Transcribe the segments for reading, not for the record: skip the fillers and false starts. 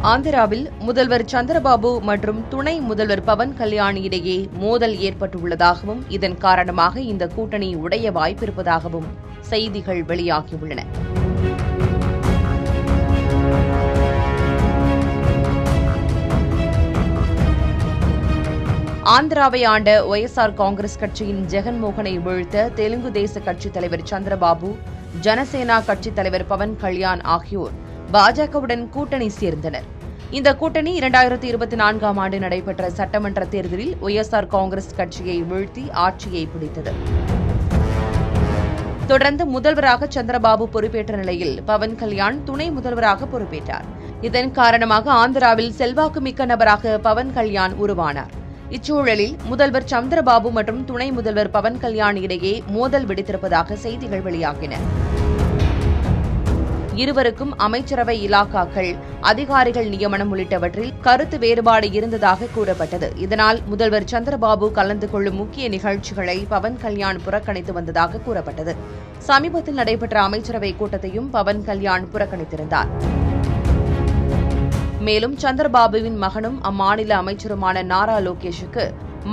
ஆந்திராவில் முதல்வர் சந்திரபாபு மற்றும் துணை முதல்வர் பவன் கல்யாண் இடையே மோதல் ஏற்பட்டுள்ளதாகவும் இதன் காரணமாக இந்த கூட்டணி உடைய வாய்ப்பிருப்பதாகவும் செய்திகள் வெளியாகியுள்ளன. ஆந்திராவை ஆண்ட ஒய்எஸ்ஆர் காங்கிரஸ் கட்சியின் ஜெகன்மோகனை வீழ்த்த தெலுங்கு தேச கட்சித் தலைவர் சந்திரபாபு, ஜனசேனா கட்சித் தலைவர் பவன் கல்யாண் ஆகியோர் பாஜகவுடன் கூட்டணி சேர்ந்தனர். இந்த கூட்டணி 2024ஆம் ஆண்டு நடைபெற்ற சட்டமன்ற தேர்தலில் ஒய்எஸ்ஆர் காங்கிரஸ் கட்சியை வீழ்த்தி ஆட்சியை பிடித்தது. தொடர்ந்து முதல்வராக சந்திரபாபு பொறுப்பேற்ற நிலையில் பவன் கல்யாண் துணை முதல்வராக பொறுப்பேற்றார். இதன் காரணமாக ஆந்திராவில் செல்வாக்குமிக்க நபராக பவன் கல்யாண் உருவானார். இச்சூழலில் முதல்வர் சந்திரபாபு மற்றும் துணை முதல்வர் பவன் கல்யாண் இடையே மோதல் வெடித்திருப்பதாக செய்திகள் வெளியாகின. இருவருக்கும் அமைச்சரவை இலாக்காக்கள், அதிகாரிகள் நியமனம் உள்ளிட்டவற்றில் கருத்து வேறுபாடு இருந்ததாக கூறப்பட்டது. இதனால் முதல்வர் சந்திரபாபு கலந்து கொள்ளும் முக்கிய நிகழ்ச்சிகளை பவன் கல்யாண் புறக்கணித்து வந்ததாக கூறப்பட்டது. சமீபத்தில் நடைபெற்ற அமைச்சரவை கூட்டத்தையும் பவன் கல்யாண் புறக்கணித்திருந்தார். மேலும் சந்திரபாபுவின் மகனும் அம்மாநில அமைச்சருமான நாரா லோகேஷுக்கு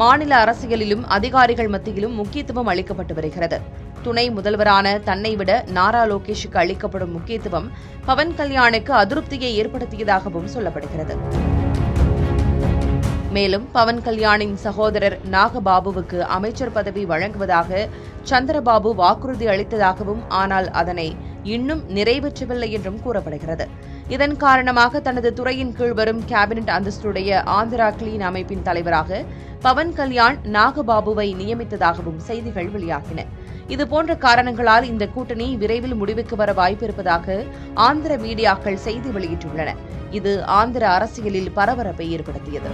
மாநில அரசியலிலும் அதிகாரிகள் மத்தியிலும் முக்கியத்துவம் அளிக்கப்பட்டு வருகிறது. துணை முதல்வரான தன்னை விட நாரா லோகேஷுக்கு அளிக்கப்படும் முக்கியத்துவம் பவன் கல்யாணுக்கு அதிருப்தியை ஏற்படுத்தியதாகவும் சொல்லப்படுகிறது. மேலும் பவன் கல்யாணின் சகோதரர் நாகபாபுவுக்கு அமைச்சர் பதவி வழங்குவதாக சந்திரபாபு வாக்குறுதி அளித்ததாகவும், ஆனால் அதனை இன்னும் நிறைவேற்றவில்லை என்றும் கூறப்படுகிறது. இதன் காரணமாக தனது துறையின் கீழ் வரும் கேபினெட் அந்தஸ்துடைய ஆந்திரா கிளீன் அமைப்பின் தலைவராக பவன் கல்யாண் நாகபாபுவை நியமித்ததாகவும் செய்திகள் வெளியாகின. இதுபோன்ற காரணங்களால் இந்த கூட்டணி விரைவில் முடிவுக்கு வர வாய்ப்பிருப்பதாக ஆந்திர மீடியாக்கள் செய்தி வெளியிட்டுள்ளன. இது ஆந்திர அரசியலில் பரபரப்பை ஏற்படுத்தியது.